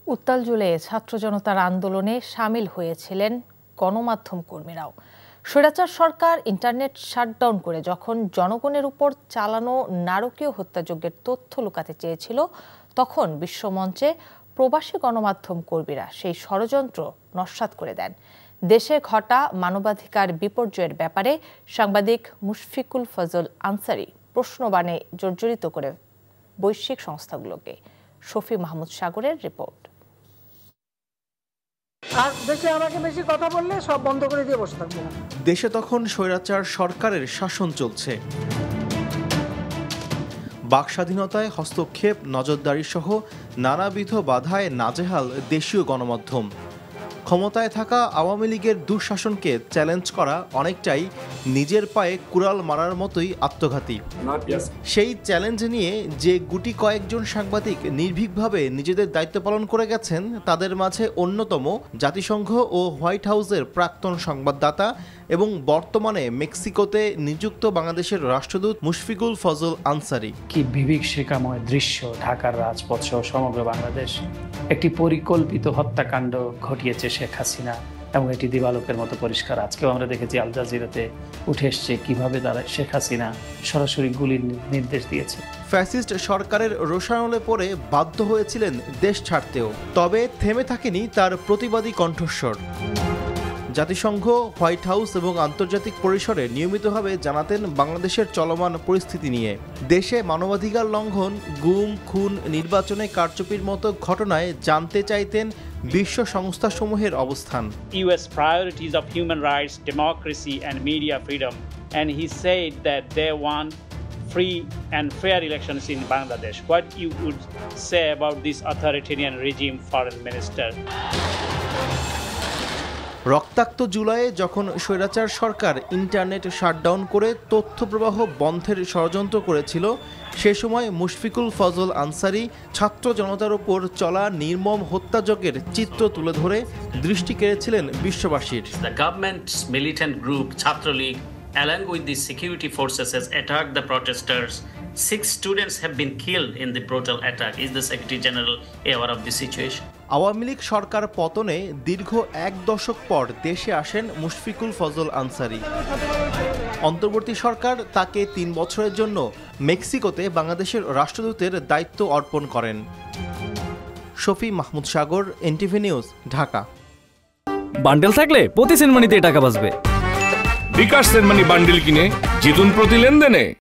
উত্তাল জুলাইয়ে ছাত্র জনতার আন্দোলনে সামিল হয়েছিলেন গণমাধ্যম কর্মীরাও। স্বৈরাচার সরকার ইন্টারনেট শাটডাউন করে যখন জনগণের উপর চালানো নারকীয় হত্যাযজ্ঞের তথ্য লুকাতে চেয়েছিল, তখন বিশ্বমঞ্চে প্রবাসী গণমাধ্যম কর্মীরা সেই ষড়যন্ত্র নস্যাৎ করে দেন। দেশে ঘটা মানবাধিকার বিপর্যয়ের ব্যাপারে সাংবাদিক মুশফিকুল ফজল আনসারী প্রশ্নবাণে জর্জরিত করে বৈশ্বিক সংস্থাগুলোকে। শফি মাহমুদ সাগরের রিপোর্ট। আর দেশে আমাকে বেশি কথা বললে সব বন্ধ করে দিয়ে বসে থাকবো। দেশে তখন স্বৈরাচার সরকারের শাসন চলছে। বাক স্বাধীনতায় হস্তক্ষেপ, নজরদারি সহ নানাবিধ বাধায় নাজেহাল দেশীয় গণমাধ্যম। ক্ষমতায় থাকা আওয়ামী লীগের দুঃশাসনকে চ্যালেঞ্জ করা অনেকটাই নিজের পায়ে কুড়াল মারার মতোই আত্মঘাতী। সেই চ্যালেঞ্জ নিয়ে যে গুটি কয়েকজন সাংবাদিক নির্ভীকভাবে নিজেদের দায়িত্ব পালন করে গেছেন, তাদের মাঝে অন্যতম জাতিসংঘ ও হোয়াইট হাউসের প্রাক্তন সংবাদদাতা এবং বর্তমানে মেক্সিকোতে নিযুক্ত বাংলাদেশের রাষ্ট্রদূত মুশফিকুল ফজল আনসারী। কি বিভীষিকাময় দৃশ্য! ঢাকার রাজপথ সহ সমগ্র বাংলাদেশ একটি পরিকল্পিত হত্যাকাণ্ড ঘটিয়েছে শেখ হাসিনা, এবং এটি দিবালোকের মতো পরিষ্কার। আজকেও আমরা দেখেছি আল জাজিরাতে উঠে এসছে কিভাবে তারা শেখ হাসিনা সরাসরি গুলির নির্দেশ দিয়েছে। ফ্যাসিস্ট সরকারের রোষানলে পড়ে বাধ্য হয়েছিলেন দেশ ছাড়তেও, তবে থেমে থাকেনি তার প্রতিবাদী কণ্ঠস্বর। জাতিসংঘ, হোয়াইট হাউস এবং আন্তর্জাতিক পরিসরে নিয়মিতভাবে জানাতেন বাংলাদেশের চলমান পরিস্থিতি নিয়ে। দেশে মানবাধিকার লঙ্ঘন, গুম, খুন, নির্বাচনে কারচুপির মতো ঘটনায় জানতে চাইতেন বিশ্ব সংস্থাসমূহের অবস্থান। US priorities of human rights, democracy and media freedom, and he said that they want free and fair elections in Bangladesh. What you would say about this authoritarian regime, Foreign Minister? রক্তাক্ত জুলাইয়ে যখন স্বৈরাচার সরকার internet shutdown করে তথ্য প্রবাহ বন্ধের ষড়যন্ত্র করেছিল, সে সময় মুশফিকুল ফজল আনসারী ছাত্র জনতার উপর চলা নির্মম হত্যাযজ্ঞের চিত্র তুলে ধরে দৃষ্টি কেড়েছিলেন বিশ্ববাসীর। The government's militant group Chhatra League, along with the security forces, has attacked the protesters. 6 students have been killed in the brutal attack. Is the Secretary General aware of the situation? Awami League সরকার পতনে দীর্ঘ 1 দশক পর দেশে আসেন মুশফিকুল ফজল আনসারী। অন্তর্বর্তী সরকার তাকে 3 বছরের জন্য মেক্সিকোতে বাংলাদেশের রাষ্ট্রদূতের দায়িত্ব অর্পণ করেন। শফি মাহমুদ সাগর, এনটিভি নিউজ, ঢাকা। বান্ডেল থাকলে প্রতি সেনমানিতে টাকা বাঁচবে। বিকাশ সেনমানি বান্ডেল কিনে জিতুন প্রতি লেনদেনে।